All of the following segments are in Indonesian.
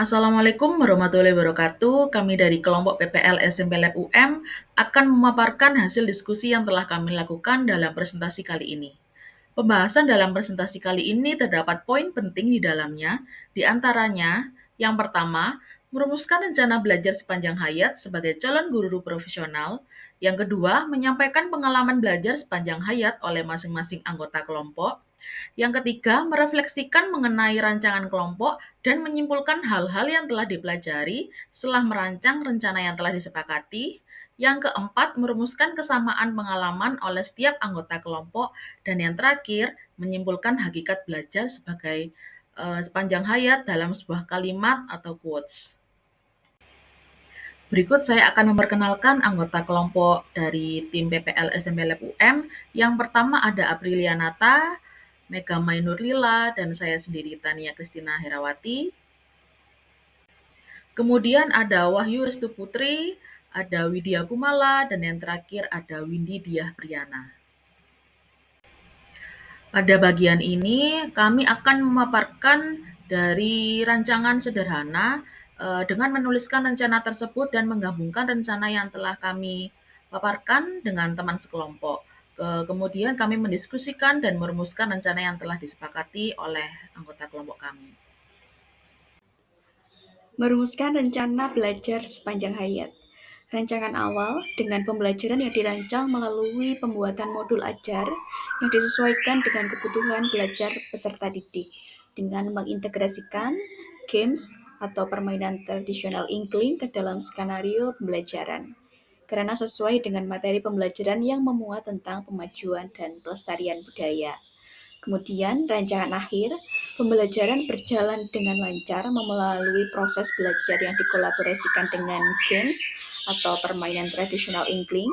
Assalamualaikum warahmatullahi wabarakatuh. Kami dari kelompok PPL SMP Lab UM akan memaparkan hasil diskusi yang telah kami lakukan dalam presentasi kali ini. Pembahasan dalam presentasi kali ini terdapat poin penting di dalamnya, di antaranya yang pertama, merumuskan rencana belajar sepanjang hayat sebagai calon guru profesional. Yang kedua, menyampaikan pengalaman belajar sepanjang hayat oleh masing-masing anggota kelompok. Yang ketiga, merefleksikan mengenai rancangan kelompok dan menyimpulkan hal-hal yang telah dipelajari setelah merancang rencana yang telah disepakati. Yang keempat, merumuskan kesamaan pengalaman oleh setiap anggota kelompok. Dan yang terakhir, menyimpulkan hakikat belajar sebagai sepanjang hayat dalam sebuah kalimat atau quotes. Berikut saya akan memperkenalkan anggota kelompok dari tim PPL SMP Lab UM. Yang pertama ada Aprilia Nata, Mega Mainur Lila, dan saya sendiri Tania Kristina Herawati. Kemudian ada Wahyu Restu Putri, ada Widya Kumala, dan yang terakhir ada Windy Diah Priyana. Pada bagian ini kami akan memaparkan dari rancangan sederhana dengan menuliskan rencana tersebut dan menggabungkan rencana yang telah kami paparkan dengan teman sekelompok. Kemudian kami mendiskusikan dan merumuskan rencana yang telah disepakati oleh anggota kelompok kami. Merumuskan rencana belajar sepanjang hayat. Rancangan awal dengan pembelajaran yang dirancang melalui pembuatan modul ajar yang disesuaikan dengan kebutuhan belajar peserta didik dengan mengintegrasikan games atau permainan tradisional inkling ke dalam skenario pembelajaran. Karena sesuai dengan materi pembelajaran yang memuat tentang pemajuan dan pelestarian budaya. Kemudian, rancangan akhir, pembelajaran berjalan dengan lancar melalui proses belajar yang dikolaborasikan dengan games atau permainan tradisional inkling,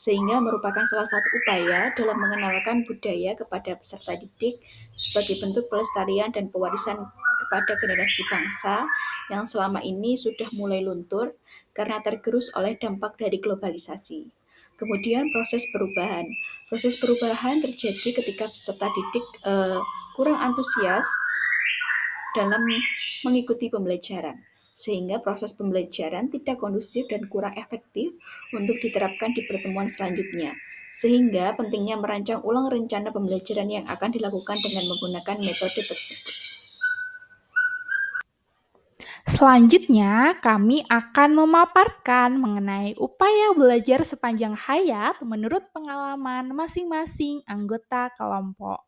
sehingga merupakan salah satu upaya dalam mengenalkan budaya kepada peserta didik sebagai bentuk pelestarian dan pewarisan kepada generasi bangsa yang selama ini sudah mulai luntur karena tergerus oleh dampak dari globalisasi. Kemudian proses perubahan. Proses perubahan terjadi ketika peserta didik kurang antusias dalam mengikuti pembelajaran, sehingga proses pembelajaran tidak kondusif dan kurang efektif untuk diterapkan di pertemuan selanjutnya. Sehingga pentingnya merancang ulang rencana pembelajaran yang akan dilakukan dengan menggunakan metode tersebut. Selanjutnya, kami akan memaparkan mengenai upaya belajar sepanjang hayat menurut pengalaman masing-masing anggota kelompok.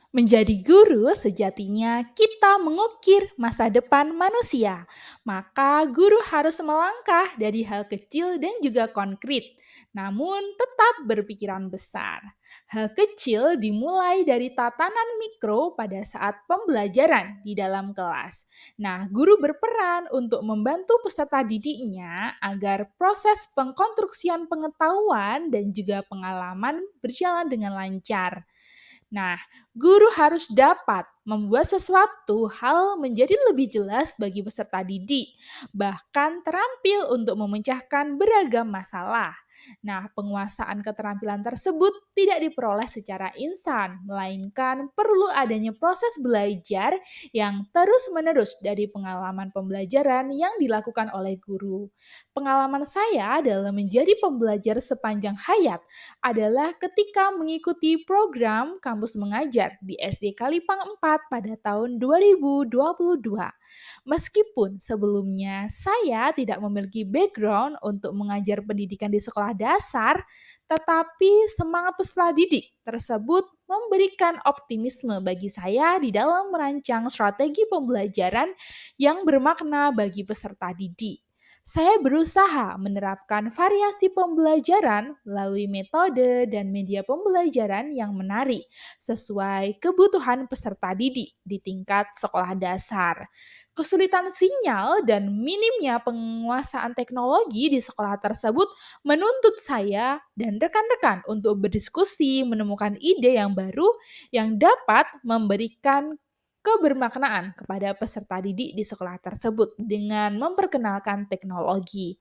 Menjadi guru sejatinya kita mengukir masa depan manusia. Maka guru harus melangkah dari hal kecil dan juga konkret, namun tetap berpikiran besar. Hal kecil dimulai dari tatanan mikro pada saat pembelajaran di dalam kelas. Nah, guru berperan untuk membantu peserta didiknya agar proses pengkonstruksian pengetahuan dan juga pengalaman berjalan dengan lancar. Nah, guru harus dapat membuat sesuatu hal menjadi lebih jelas bagi peserta didik, bahkan terampil untuk memecahkan beragam masalah. Nah, penguasaan keterampilan tersebut tidak diperoleh secara instan, melainkan perlu adanya proses belajar yang terus-menerus dari pengalaman pembelajaran yang dilakukan oleh guru. Pengalaman saya dalam menjadi pembelajar sepanjang hayat adalah ketika mengikuti program kampus mengajar di SD Kalipang 4 pada tahun 2022. Meskipun sebelumnya saya tidak memiliki background untuk mengajar pendidikan di sekolah dasar, tetapi semangat peserta didik tersebut memberikan optimisme bagi saya di dalam merancang strategi pembelajaran yang bermakna bagi peserta didik. Saya berusaha menerapkan variasi pembelajaran melalui metode dan media pembelajaran yang menarik sesuai kebutuhan peserta didik di tingkat sekolah dasar. Kesulitan sinyal dan minimnya penguasaan teknologi di sekolah tersebut menuntut saya dan rekan-rekan untuk berdiskusi menemukan ide yang baru yang dapat memberikan kebermaknaan kepada peserta didik di sekolah tersebut dengan memperkenalkan teknologi.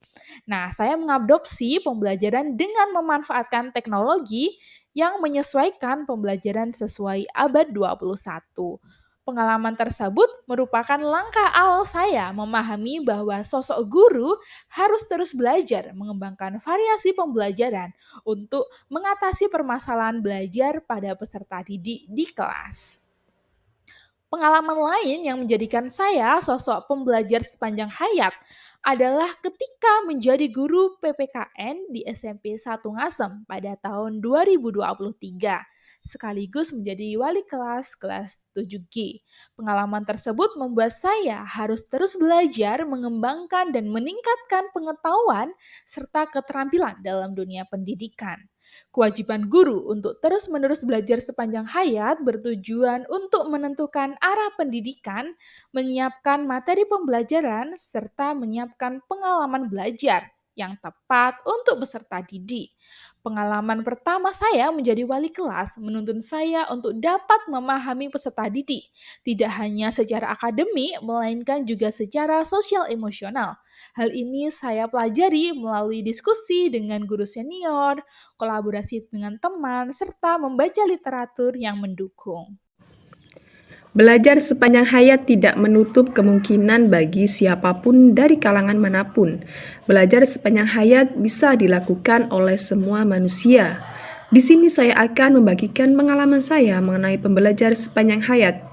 Nah, saya mengadopsi pembelajaran dengan memanfaatkan teknologi yang menyesuaikan pembelajaran sesuai abad 21. Pengalaman tersebut merupakan langkah awal saya memahami bahwa sosok guru harus terus belajar mengembangkan variasi pembelajaran untuk mengatasi permasalahan belajar pada peserta didik di kelas. Pengalaman lain yang menjadikan saya sosok pembelajar sepanjang hayat adalah ketika menjadi guru PPKN di SMP 1 Ngasem pada tahun 2023, sekaligus menjadi wali kelas 7G. Pengalaman tersebut membuat saya harus terus belajar, mengembangkan dan meningkatkan pengetahuan serta keterampilan dalam dunia pendidikan. Kewajiban guru untuk terus-menerus belajar sepanjang hayat bertujuan untuk menentukan arah pendidikan, menyiapkan materi pembelajaran, serta menyiapkan pengalaman belajar yang tepat untuk peserta didik. Pengalaman pertama saya menjadi wali kelas menuntun saya untuk dapat memahami peserta didik, tidak hanya secara akademik, melainkan juga secara sosial emosional. Hal ini saya pelajari melalui diskusi dengan guru senior, kolaborasi dengan teman, serta membaca literatur yang mendukung. Belajar sepanjang hayat tidak menutup kemungkinan bagi siapapun dari kalangan manapun. Belajar sepanjang hayat bisa dilakukan oleh semua manusia. Di sini saya akan membagikan pengalaman saya mengenai pembelajar sepanjang hayat.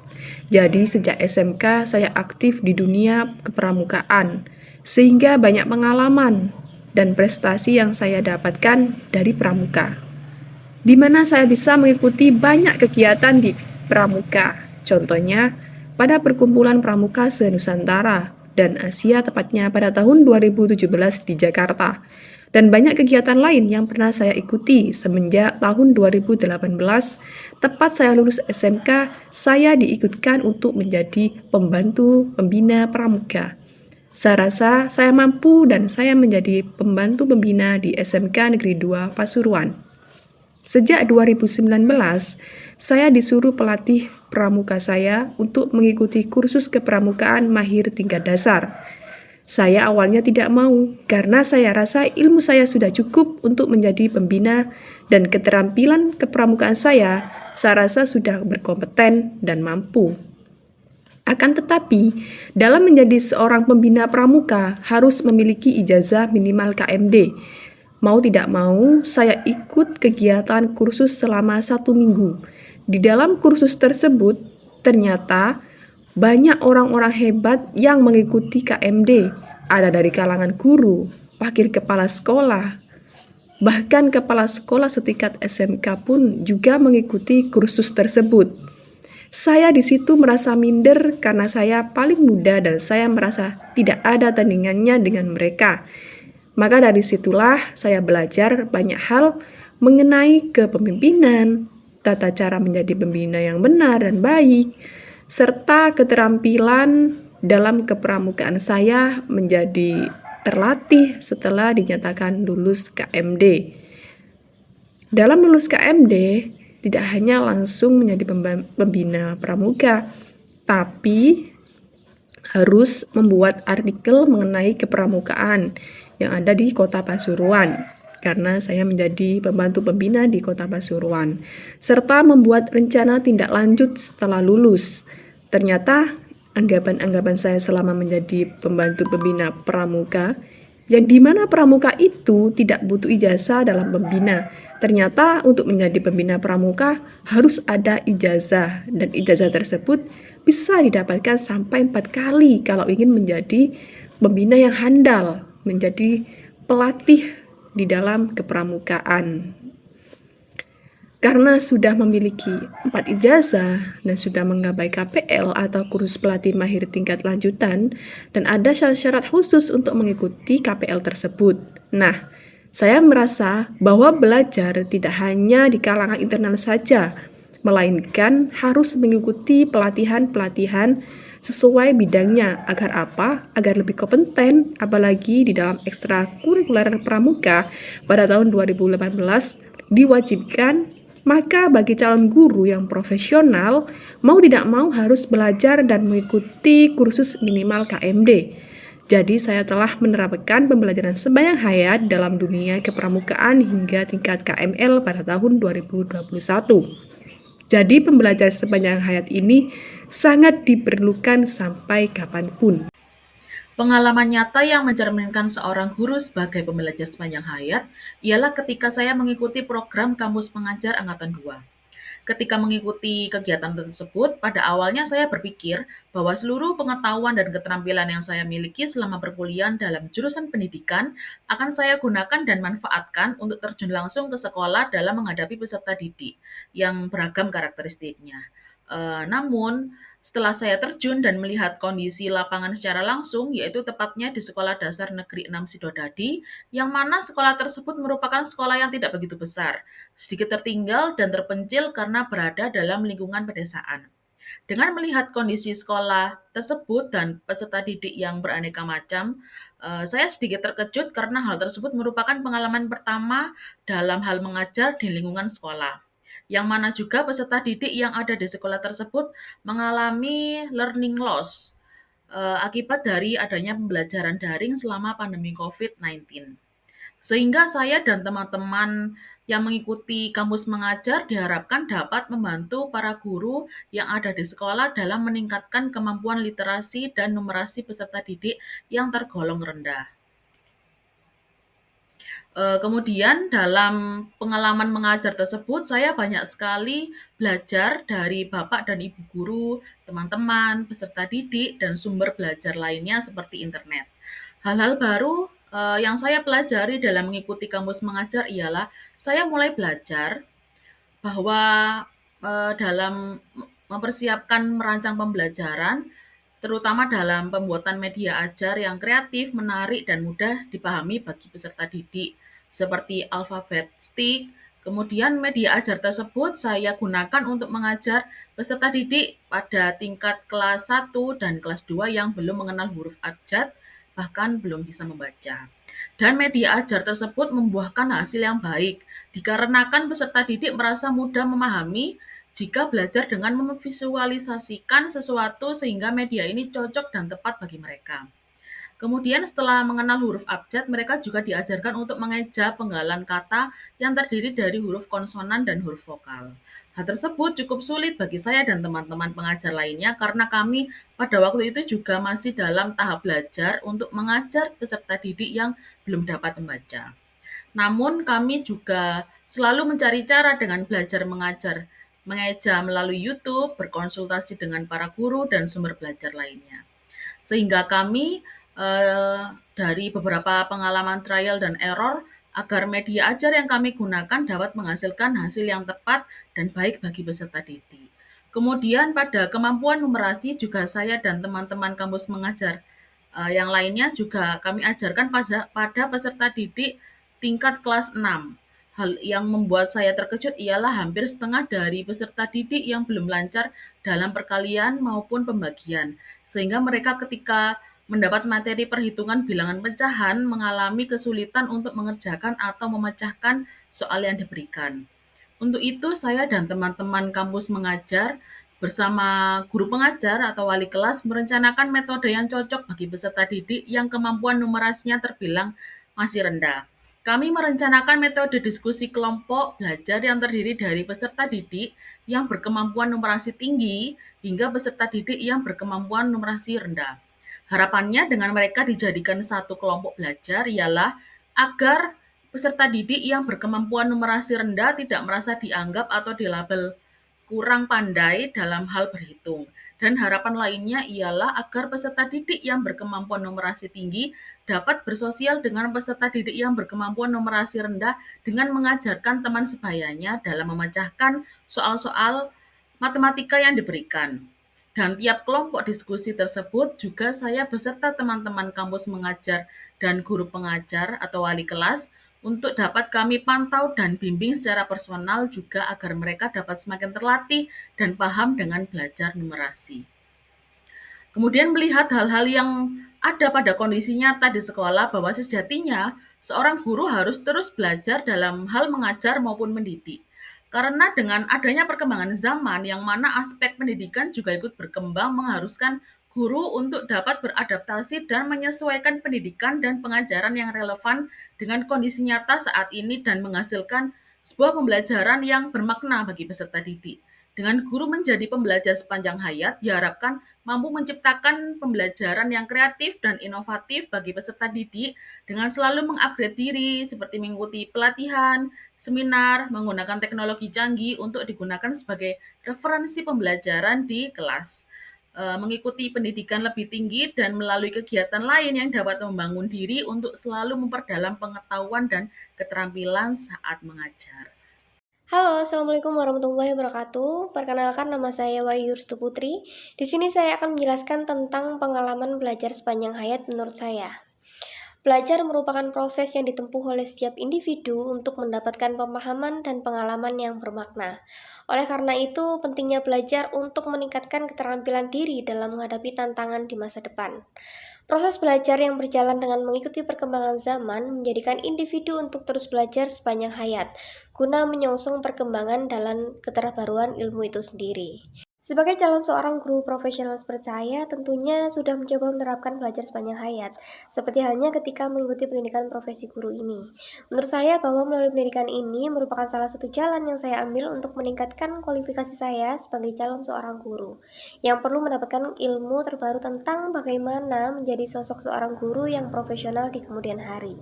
Jadi sejak SMK saya aktif di dunia kepramukaan, sehingga banyak pengalaman dan prestasi yang saya dapatkan dari pramuka, di mana saya bisa mengikuti banyak kegiatan di pramuka. Contohnya, pada perkumpulan pramuka se-Nusantara dan Asia tepatnya pada tahun 2017 di Jakarta. Dan banyak kegiatan lain yang pernah saya ikuti semenjak tahun 2018, tepat saya lulus SMK, saya diikutkan untuk menjadi pembantu pembina pramuka. Saya rasa saya mampu dan saya menjadi pembantu pembina di SMK Negeri 2 Pasuruan. Sejak 2019, saya disuruh pelatih pramuka saya untuk mengikuti kursus kepramukaan mahir tingkat dasar. Saya awalnya tidak mau karena saya rasa ilmu saya sudah cukup untuk menjadi pembina dan keterampilan kepramukaan saya rasa sudah berkompeten dan mampu. Akan tetapi, dalam menjadi seorang pembina pramuka harus memiliki ijazah minimal KMD. Mau tidak mau, saya ikut kegiatan kursus selama 1 minggu. Di dalam kursus tersebut, ternyata banyak orang-orang hebat yang mengikuti KMD. Ada dari kalangan guru, wakil kepala sekolah, bahkan kepala sekolah setingkat SMK pun juga mengikuti kursus tersebut. Saya di situ merasa minder karena saya paling muda dan saya merasa tidak ada tandingannya dengan mereka. Maka dari situlah saya belajar banyak hal mengenai kepemimpinan, tata cara menjadi pembina yang benar dan baik, serta keterampilan dalam kepramukaan saya menjadi terlatih setelah dinyatakan lulus KMD. Dalam lulus KMD, tidak hanya langsung menjadi pembina pramuka, tapi harus membuat artikel mengenai kepramukaan yang ada di Kota Pasuruan, karena saya menjadi pembantu pembina di Kota Pasuruan, serta membuat rencana tindak lanjut setelah lulus. Ternyata anggapan-anggapan saya selama menjadi pembantu pembina pramuka, yang dimana pramuka itu tidak butuh ijazah dalam pembina. Ternyata untuk menjadi pembina pramuka harus ada ijazah, dan ijazah tersebut bisa didapatkan sampai 4 kali kalau ingin menjadi pembina yang handal, menjadi pelatih di dalam kepramukaan. Karena sudah memiliki 4 ijazah dan sudah menggapai KPL atau kursus pelatih mahir tingkat lanjutan, dan ada syarat-syarat khusus untuk mengikuti KPL tersebut. Nah, saya merasa bahwa belajar tidak hanya di kalangan internal saja, melainkan harus mengikuti pelatihan-pelatihan sesuai bidangnya. Agar apa? Agar lebih kompeten, apalagi di dalam ekstrakurikuler pramuka pada tahun 2018 diwajibkan. Maka bagi calon guru yang profesional, mau tidak mau harus belajar dan mengikuti kursus minimal KMD. Jadi saya telah menerapkan pembelajaran sepanjang hayat dalam dunia kepramukaan hingga tingkat KML pada tahun 2021. Jadi pembelajaran sepanjang hayat ini sangat diperlukan sampai kapanpun. Pengalaman nyata yang mencerminkan seorang guru sebagai pembelajar sepanjang hayat ialah ketika saya mengikuti program Kampus Pengajar Angkatan 2. Ketika mengikuti kegiatan tersebut, pada awalnya saya berpikir bahwa seluruh pengetahuan dan keterampilan yang saya miliki selama perkuliahan dalam jurusan pendidikan akan saya gunakan dan manfaatkan untuk terjun langsung ke sekolah dalam menghadapi peserta didik yang beragam karakteristiknya. Namun, setelah saya terjun dan melihat kondisi lapangan secara langsung, yaitu tepatnya di Sekolah Dasar Negeri 6 Sidodadi, yang mana sekolah tersebut merupakan sekolah yang tidak begitu besar, sedikit tertinggal dan terpencil karena berada dalam lingkungan pedesaan. Dengan melihat kondisi sekolah tersebut dan peserta didik yang beraneka macam, saya sedikit terkejut karena hal tersebut merupakan pengalaman pertama dalam hal mengajar di lingkungan sekolah. Yang mana juga peserta didik yang ada di sekolah tersebut mengalami learning loss akibat dari adanya pembelajaran daring selama pandemi COVID-19. Sehingga saya dan teman-teman yang mengikuti kampus mengajar diharapkan dapat membantu para guru yang ada di sekolah dalam meningkatkan kemampuan literasi dan numerasi peserta didik yang tergolong rendah. Kemudian dalam pengalaman mengajar tersebut, saya banyak sekali belajar dari bapak dan ibu guru, teman-teman, peserta didik, dan sumber belajar lainnya seperti internet. Hal-hal baru yang saya pelajari dalam mengikuti kampus mengajar ialah saya mulai belajar bahwa dalam mempersiapkan merancang pembelajaran, terutama dalam pembuatan media ajar yang kreatif, menarik, dan mudah dipahami bagi peserta didik, seperti alfabet stick. Kemudian media ajar tersebut saya gunakan untuk mengajar peserta didik pada tingkat kelas 1 dan kelas 2 yang belum mengenal huruf abjad, bahkan belum bisa membaca. Dan media ajar tersebut membuahkan hasil yang baik, dikarenakan peserta didik merasa mudah memahami jika belajar dengan memvisualisasikan sesuatu sehingga media ini cocok dan tepat bagi mereka. Kemudian setelah mengenal huruf abjad, mereka juga diajarkan untuk mengeja penggalan kata yang terdiri dari huruf konsonan dan huruf vokal. Hal tersebut cukup sulit bagi saya dan teman-teman pengajar lainnya karena kami pada waktu itu juga masih dalam tahap belajar untuk mengajar peserta didik yang belum dapat membaca. Namun kami juga selalu mencari cara dengan belajar mengajar, mengeja melalui YouTube, berkonsultasi dengan para guru dan sumber belajar lainnya. Sehingga kami dari beberapa pengalaman trial dan error agar media ajar yang kami gunakan dapat menghasilkan hasil yang tepat dan baik bagi peserta didik. Kemudian pada kemampuan numerasi juga saya dan teman-teman kampus mengajar yang lainnya juga kami ajarkan pada peserta didik tingkat kelas 6. Hal yang membuat saya terkejut ialah hampir setengah dari peserta didik yang belum lancar dalam perkalian maupun pembagian, sehingga mereka ketika mendapat materi perhitungan bilangan pecahan mengalami kesulitan untuk mengerjakan atau memecahkan soal yang diberikan. Untuk itu, saya dan teman-teman kampus mengajar bersama guru pengajar atau wali kelas merencanakan metode yang cocok bagi peserta didik yang kemampuan numerasinya terbilang masih rendah. Kami merencanakan metode diskusi kelompok belajar yang terdiri dari peserta didik yang berkemampuan numerasi tinggi hingga peserta didik yang berkemampuan numerasi rendah. Harapannya dengan mereka dijadikan satu kelompok belajar ialah agar peserta didik yang berkemampuan numerasi rendah tidak merasa dianggap atau dilabel kurang pandai dalam hal berhitung. Dan harapan lainnya ialah agar peserta didik yang berkemampuan numerasi tinggi dapat bersosial dengan peserta didik yang berkemampuan numerasi rendah dengan mengajarkan teman sebayanya dalam memecahkan soal-soal matematika yang diberikan. Dan tiap kelompok diskusi tersebut juga saya beserta teman-teman kampus mengajar dan guru pengajar atau wali kelas untuk dapat kami pantau dan bimbing secara personal juga agar mereka dapat semakin terlatih dan paham dengan belajar numerasi. Kemudian melihat hal-hal yang ada pada kondisi nyata di sekolah bahwa sejatinya seorang guru harus terus belajar dalam hal mengajar maupun mendidik. Karena dengan adanya perkembangan zaman yang mana aspek pendidikan juga ikut berkembang mengharuskan guru untuk dapat beradaptasi dan menyesuaikan pendidikan dan pengajaran yang relevan dengan kondisi nyata saat ini dan menghasilkan sebuah pembelajaran yang bermakna bagi peserta didik. Dengan guru menjadi pembelajar sepanjang hayat, diharapkan mampu menciptakan pembelajaran yang kreatif dan inovatif bagi peserta didik dengan selalu mengupgrade diri, seperti mengikuti pelatihan, seminar, menggunakan teknologi canggih untuk digunakan sebagai referensi pembelajaran di kelas, mengikuti pendidikan lebih tinggi, dan melalui kegiatan lain yang dapat membangun diri untuk selalu memperdalam pengetahuan dan keterampilan saat mengajar. Halo, Assalamualaikum warahmatullahi wabarakatuh. Perkenalkan, nama saya Wahyu Rustu Putri. Di sini saya akan menjelaskan tentang pengalaman belajar sepanjang hayat menurut saya. Belajar merupakan proses yang ditempuh oleh setiap individu untuk mendapatkan pemahaman dan pengalaman yang bermakna. Oleh karena itu, pentingnya belajar untuk meningkatkan keterampilan diri dalam menghadapi tantangan di masa depan. Proses belajar yang berjalan dengan mengikuti perkembangan zaman menjadikan individu untuk terus belajar sepanjang hayat, guna menyongsong perkembangan dalam keterbaruan ilmu itu sendiri. Sebagai calon seorang guru profesional seperti saya, tentunya sudah mencoba menerapkan belajar sepanjang hayat, seperti halnya ketika mengikuti pendidikan profesi guru ini. Menurut saya bahwa melalui pendidikan ini merupakan salah satu jalan yang saya ambil untuk meningkatkan kualifikasi saya sebagai calon seorang guru, yang perlu mendapatkan ilmu terbaru tentang bagaimana menjadi sosok seorang guru yang profesional di kemudian hari.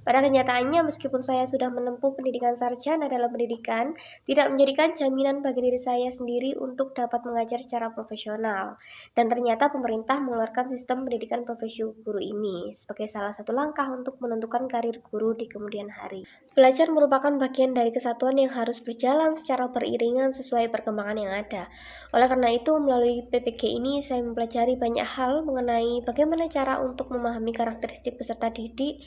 Pada kenyataannya, meskipun saya sudah menempuh pendidikan sarjana dalam pendidikan, tidak menjadikan jaminan bagi diri saya sendiri untuk dapat mengajar secara profesional. Dan ternyata pemerintah mengeluarkan sistem pendidikan profesi guru ini sebagai salah satu langkah untuk menentukan karir guru di kemudian hari. Belajar merupakan bagian dari kesatuan yang harus berjalan secara beriringan sesuai perkembangan yang ada. Oleh karena itu, melalui PPG ini saya mempelajari banyak hal mengenai bagaimana cara untuk memahami karakteristik peserta didik,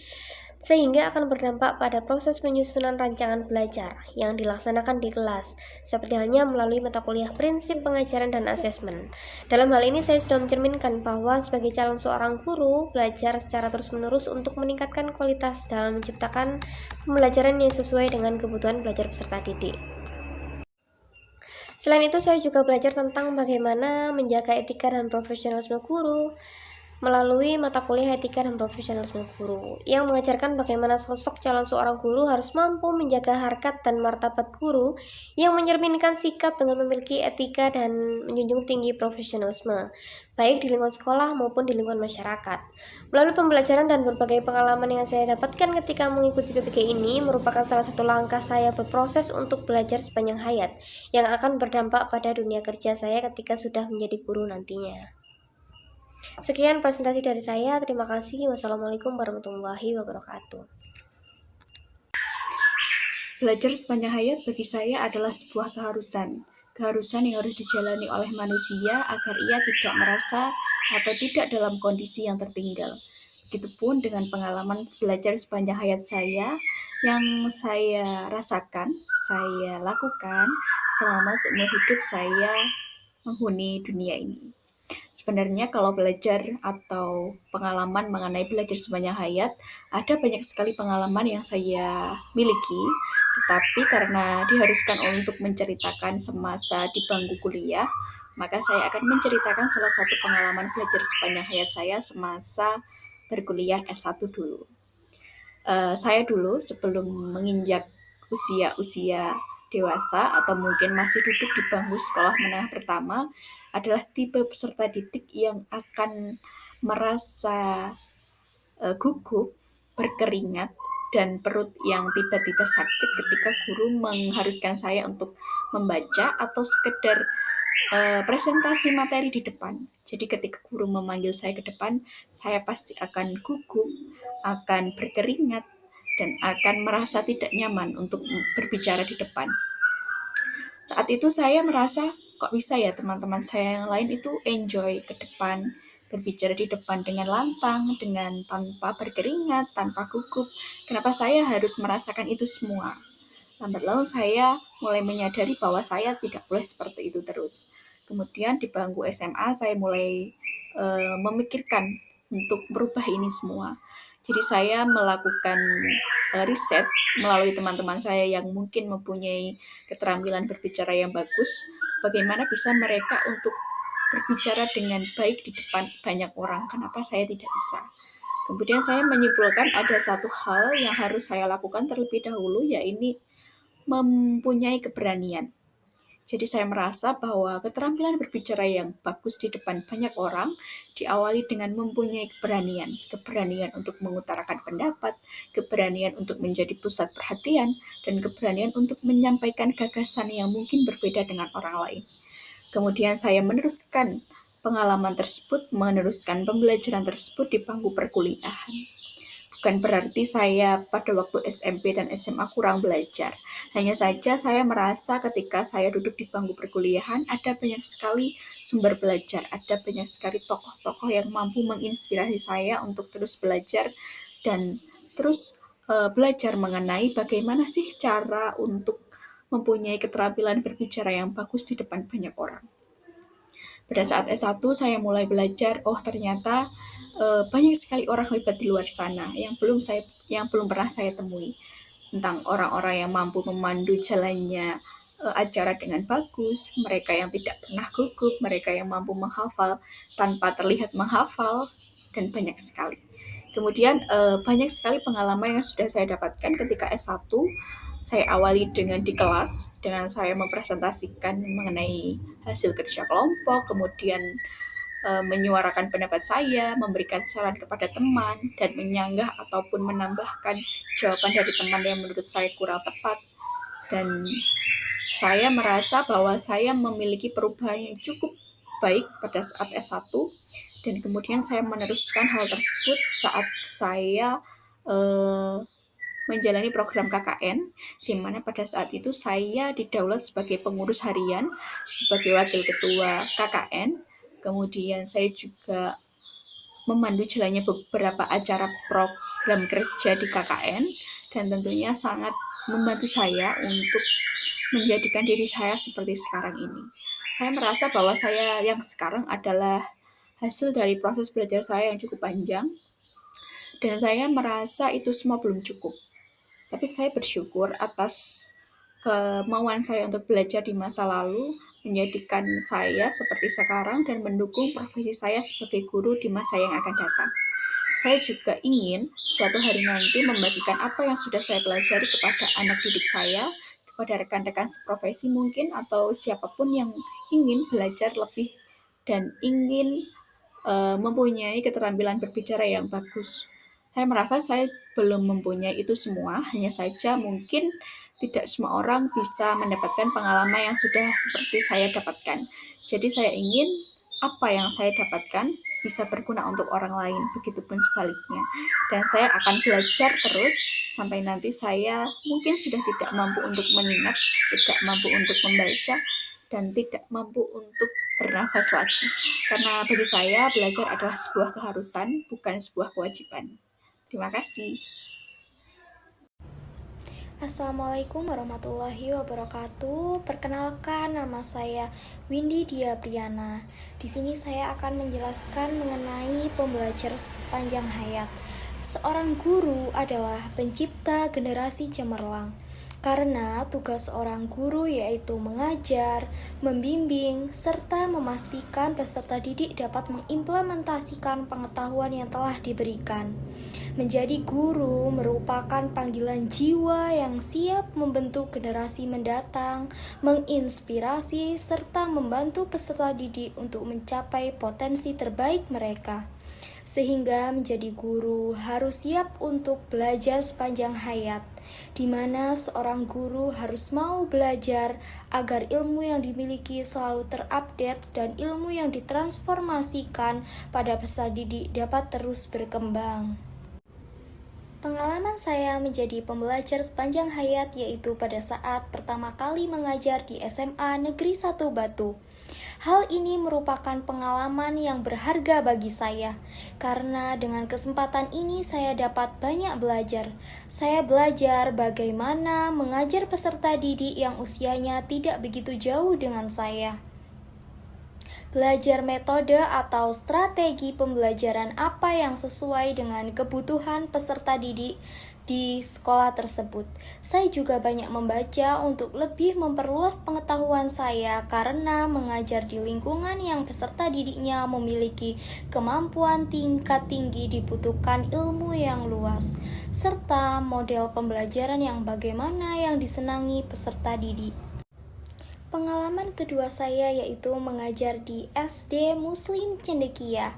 sehingga akan berdampak pada proses penyusunan rancangan belajar yang dilaksanakan di kelas, seperti halnya melalui mata kuliah prinsip pengajaran dan asesmen. Dalam hal ini saya sudah mencerminkan bahwa sebagai calon seorang guru, belajar secara terus-menerus untuk meningkatkan kualitas dalam menciptakan pembelajaran yang sesuai dengan kebutuhan belajar peserta didik. Selain itu, saya juga belajar tentang bagaimana menjaga etika dan profesionalisme guru melalui mata kuliah etika dan profesionalisme guru yang mengajarkan bagaimana sosok calon seorang guru harus mampu menjaga harkat dan martabat guru yang mencerminkan sikap dengan memiliki etika dan menjunjung tinggi profesionalisme, baik di lingkungan sekolah maupun di lingkungan masyarakat. Melalui pembelajaran dan berbagai pengalaman yang saya dapatkan ketika mengikuti PPG ini merupakan salah satu langkah saya berproses untuk belajar sepanjang hayat yang akan berdampak pada dunia kerja saya ketika sudah menjadi guru nantinya. Sekian presentasi dari saya. Terima kasih. Wassalamualaikum warahmatullahi wabarakatuh. Belajar sepanjang hayat bagi saya adalah sebuah keharusan. Keharusan yang harus dijalani oleh manusia agar ia tidak merasa atau tidak dalam kondisi yang tertinggal. Begitupun dengan pengalaman belajar sepanjang hayat saya yang saya rasakan, saya lakukan selama seumur hidup saya menghuni dunia ini. Sebenarnya kalau belajar atau pengalaman mengenai belajar sepanjang hayat, ada banyak sekali pengalaman yang saya miliki, tetapi karena diharuskan untuk menceritakan semasa di bangku kuliah, maka saya akan menceritakan salah satu pengalaman belajar sepanjang hayat saya semasa berkuliah S1 dulu. Saya dulu sebelum menginjak usia-usia dewasa atau mungkin masih duduk di bangku sekolah menengah pertama adalah tipe peserta didik yang akan merasa gugup, berkeringat, dan perut yang tiba-tiba sakit ketika guru mengharuskan saya untuk membaca atau sekedar presentasi materi di depan. Jadi ketika guru memanggil saya ke depan, saya pasti akan gugup, akan berkeringat, dan akan merasa tidak nyaman untuk berbicara di depan. Saat itu saya merasa, kok bisa ya teman-teman saya yang lain itu enjoy ke depan, berbicara di depan dengan lantang, dengan tanpa berkeringat, tanpa gugup. Kenapa saya harus merasakan itu semua? Lambat laun saya mulai menyadari bahwa saya tidak boleh seperti itu terus. Kemudian di bangku SMA saya mulai memikirkan untuk merubah ini semua. Jadi saya melakukan riset melalui teman-teman saya yang mungkin mempunyai keterampilan berbicara yang bagus, bagaimana bisa mereka untuk berbicara dengan baik di depan banyak orang. Kenapa saya tidak bisa? Kemudian saya menyimpulkan ada satu hal yang harus saya lakukan terlebih dahulu, yaitu mempunyai keberanian. Jadi saya merasa bahwa keterampilan berbicara yang bagus di depan banyak orang diawali dengan mempunyai keberanian untuk mengutarakan pendapat, keberanian untuk menjadi pusat perhatian, dan keberanian untuk menyampaikan gagasan yang mungkin berbeda dengan orang lain. Kemudian saya meneruskan pembelajaran tersebut di bangku perkuliahan. Bukan berarti saya pada waktu SMP dan SMA kurang belajar. Hanya saja saya merasa ketika saya duduk di bangku perkuliahan, ada banyak sekali sumber belajar, ada banyak sekali tokoh-tokoh yang mampu menginspirasi saya untuk terus belajar dan terus belajar mengenai bagaimana sih cara untuk mempunyai keterampilan berbicara yang bagus di depan banyak orang. Pada saat S1 saya mulai belajar, oh ternyata banyak sekali orang hebat di luar sana yang belum pernah saya temui, tentang orang-orang yang mampu memandu jalannya acara dengan bagus, mereka yang tidak pernah gugup, mereka yang mampu menghafal tanpa terlihat menghafal, dan banyak sekali. Kemudian banyak sekali pengalaman yang sudah saya dapatkan ketika S1. Saya awali di kelas dengan saya mempresentasikan mengenai hasil kerja kelompok, kemudian menyuarakan pendapat saya, memberikan saran kepada teman, dan menyanggah ataupun menambahkan jawaban dari teman yang menurut saya kurang tepat. Dan saya merasa bahwa saya memiliki perubahan yang cukup baik pada saat S1, dan kemudian saya meneruskan hal tersebut saat saya menjalani program KKN, di mana pada saat itu saya didaulat sebagai pengurus harian, sebagai wakil ketua KKN. Kemudian saya juga memandu jalannya beberapa acara program kerja di KKN, dan tentunya sangat membantu saya untuk menjadikan diri saya seperti sekarang ini. Saya merasa bahwa saya yang sekarang adalah hasil dari proses belajar saya yang cukup panjang, dan saya merasa itu semua belum cukup. Tapi saya bersyukur atas kemauan saya untuk belajar di masa lalu menjadikan saya seperti sekarang dan mendukung profesi saya sebagai guru di masa yang akan datang. Saya juga ingin suatu hari nanti membagikan apa yang sudah saya pelajari kepada anak didik saya, kepada rekan-rekan seprofesi mungkin, atau siapapun yang ingin belajar lebih dan ingin mempunyai keterampilan berbicara yang bagus. Saya merasa saya belum mempunyai itu semua, hanya saja mungkin tidak semua orang bisa mendapatkan pengalaman yang sudah seperti saya dapatkan. Jadi saya ingin apa yang saya dapatkan bisa berguna untuk orang lain, begitupun sebaliknya. Dan saya akan belajar terus sampai nanti saya mungkin sudah tidak mampu untuk mengingat, tidak mampu untuk membaca, dan tidak mampu untuk bernafas lagi. Karena bagi saya belajar adalah sebuah keharusan, bukan sebuah kewajiban. Terima kasih. Assalamualaikum warahmatullahi wabarakatuh. Perkenalkan, nama saya Windy Diapriana. Di sini saya akan menjelaskan mengenai pembelajar sepanjang hayat. Seorang guru adalah pencipta generasi cemerlang. Karena tugas seorang guru yaitu mengajar, membimbing, serta memastikan peserta didik dapat mengimplementasikan pengetahuan yang telah diberikan. Menjadi guru merupakan panggilan jiwa yang siap membentuk generasi mendatang, menginspirasi, serta membantu peserta didik untuk mencapai potensi terbaik mereka. Sehingga menjadi guru harus siap untuk belajar sepanjang hayat, di mana seorang guru harus mau belajar agar ilmu yang dimiliki selalu terupdate dan ilmu yang ditransformasikan pada peserta didik dapat terus berkembang. Pengalaman saya menjadi pembelajar sepanjang hayat yaitu pada saat pertama kali mengajar di SMA Negeri 1 Batu. Hal ini merupakan pengalaman yang berharga bagi saya, karena dengan kesempatan ini saya dapat banyak belajar. Saya belajar bagaimana mengajar peserta didik yang usianya tidak begitu jauh dengan saya. Belajar metode atau strategi pembelajaran apa yang sesuai dengan kebutuhan peserta didik di sekolah tersebut. Saya juga banyak membaca untuk lebih memperluas pengetahuan saya karena mengajar di lingkungan yang peserta didiknya memiliki kemampuan tingkat tinggi dibutuhkan ilmu yang luas, serta model pembelajaran yang bagaimana yang disenangi peserta didik. Pengalaman kedua saya yaitu mengajar di SD Muslim Cendekia,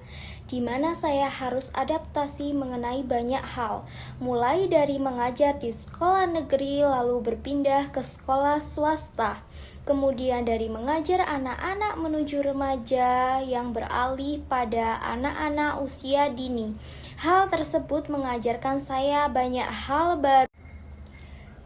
di mana saya harus adaptasi mengenai banyak hal, mulai dari mengajar di sekolah negeri lalu berpindah ke sekolah swasta, kemudian dari mengajar anak-anak menuju remaja yang beralih pada anak-anak usia dini. Hal tersebut mengajarkan saya banyak hal baru.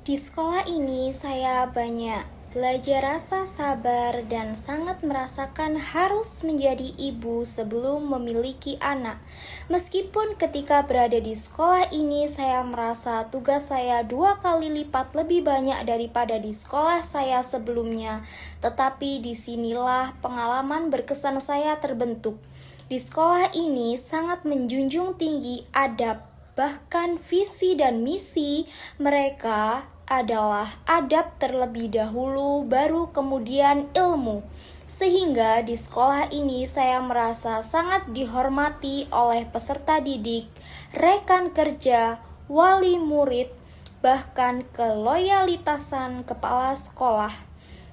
Di sekolah ini saya banyak belajar rasa sabar dan sangat merasakan harus menjadi ibu sebelum memiliki anak. Meskipun ketika berada di sekolah ini saya merasa tugas saya 2 kali lipat lebih banyak daripada di sekolah saya sebelumnya, tetapi disinilah pengalaman berkesan saya terbentuk. Di sekolah ini sangat menjunjung tinggi adab, bahkan visi dan misi mereka adalah adab terlebih dahulu, baru kemudian ilmu. Sehingga di sekolah ini saya merasa sangat dihormati oleh peserta didik, rekan kerja, wali murid, bahkan keloyalitasan kepala sekolah.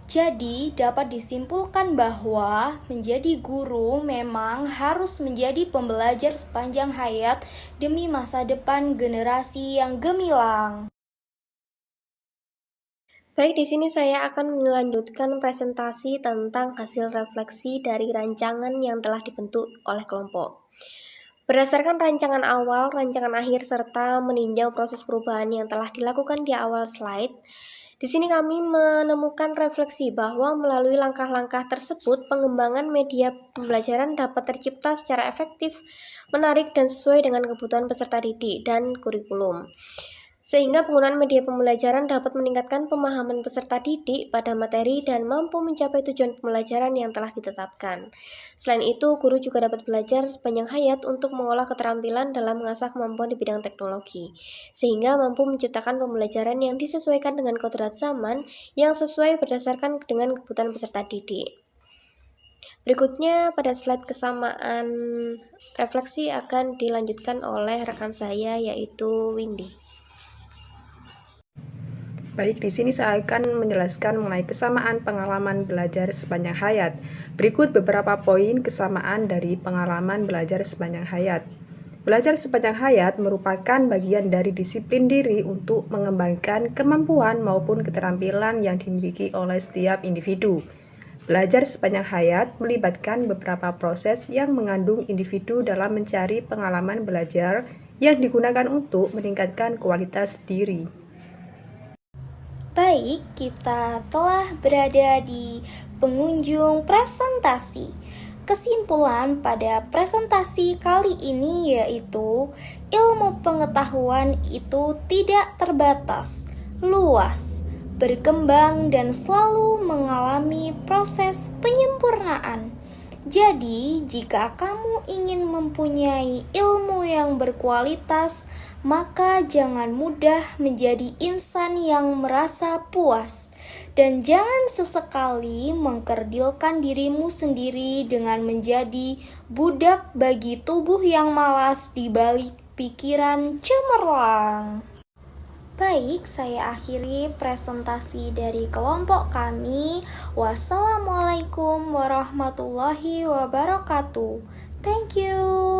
Jadi dapat disimpulkan bahwa menjadi guru memang harus menjadi pembelajar sepanjang hayat demi masa depan generasi yang gemilang. Baik, di sini saya akan melanjutkan presentasi tentang hasil refleksi dari rancangan yang telah dibentuk oleh kelompok. Berdasarkan rancangan awal, rancangan akhir, serta meninjau proses perubahan yang telah dilakukan di awal slide, di sini kami menemukan refleksi bahwa melalui langkah-langkah tersebut, pengembangan media pembelajaran dapat tercipta secara efektif, menarik, dan sesuai dengan kebutuhan peserta didik dan kurikulum. Sehingga penggunaan media pembelajaran dapat meningkatkan pemahaman peserta didik pada materi dan mampu mencapai tujuan pembelajaran yang telah ditetapkan. Selain itu, guru juga dapat belajar sepanjang hayat untuk mengolah keterampilan dalam mengasah kemampuan di bidang teknologi, sehingga mampu menciptakan pembelajaran yang disesuaikan dengan kodrat zaman yang sesuai berdasarkan dengan kebutuhan peserta didik. Berikutnya pada slide kesamaan refleksi akan dilanjutkan oleh rekan saya yaitu Windy. Baik, di sini saya akan menjelaskan mengenai kesamaan pengalaman belajar sepanjang hayat. Berikut beberapa poin kesamaan dari pengalaman belajar sepanjang hayat. Belajar sepanjang hayat merupakan bagian dari disiplin diri untuk mengembangkan kemampuan maupun keterampilan yang dimiliki oleh setiap individu. Belajar sepanjang hayat melibatkan beberapa proses yang mengandung individu dalam mencari pengalaman belajar yang digunakan untuk meningkatkan kualitas diri. Baik, kita telah berada di pengunjung presentasi. Kesimpulan pada presentasi kali ini yaitu ilmu pengetahuan itu tidak terbatas, luas, berkembang dan selalu mengalami proses penyempurnaan. Jadi, jika kamu ingin mempunyai ilmu yang berkualitas, maka jangan mudah menjadi insan yang merasa puas. Dan jangan sesekali mengkerdilkan dirimu sendiri dengan menjadi budak bagi tubuh yang malas di balik pikiran cemerlang. Baik, saya akhiri presentasi dari kelompok kami. Wassalamualaikum warahmatullahi wabarakatuh. Thank you.